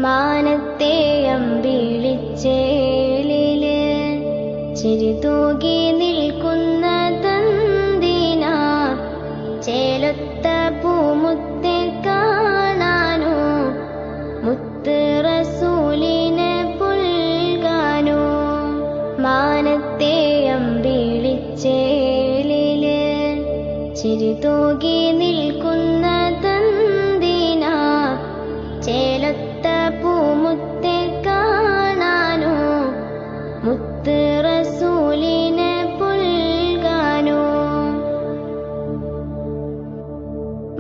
മാനത്തെ അമ്പിളിച്ചേലില് ചിരി തൂകി നിൽക്കുന്നതെന്തിനാ? ചേലൊത്ത പൂമുത്തെ കാണാനോ, മുത്ത് റസൂലിനെ പുൽകാനോ? മാനത്തെ അമ്പിളിച്ചേലില് ചിരി തൂകി നിൽക്കുന്നതെന്തിനാ? ചേലൊത്ത പൂമുത്തെ കാണാനോ, മുത്ത് റസൂലിനെ പുൽകാനോ?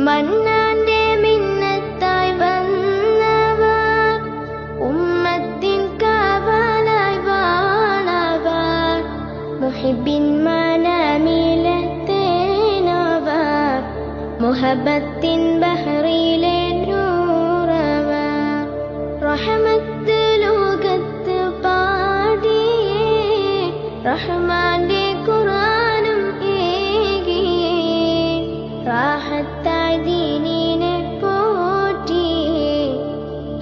മന്നാന്റെ മിന്നത്തായി വന്നവർ, ഉമ്മത്തിൻ കാവലായി വാണവർ, മുഹിബിൻ മനമിലെത്തേനവർ, മുഹബത്തിൻ ബഹറിലെ നൂറവർ. റഹ്മത്ത് ലോകത്ത് പാടിയേ, റഹ്മാന്റെ ഖുർആനും ഏകിയേ, റാഹത്തായി ദീനിനെ പോറ്റിയേ,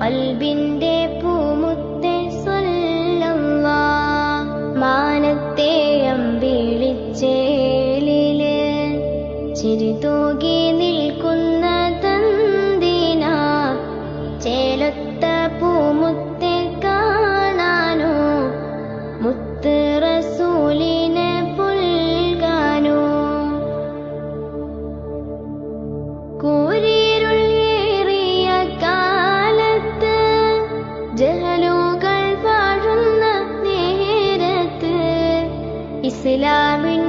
ഖൽബിന്റെ പൂമുത്തെ സ്വല്ലല്ലാഹ്. മാനത്തെ അമ്പിളിച്ചേലില് ചിരി തൂകി നിൽക്കുന്നതെന്തിനാ? ചേലൊത്ത പൂമുത്തെ കാണാനോ, മുത്ത് റസൂലിനെ പുൽകാനോ? കൂരിരുൾ ഏറിയ കാലത്ത്, ജഹലുകൾ വാഴുന്ന നേരത്ത്, ഇസ്ലാമിൻ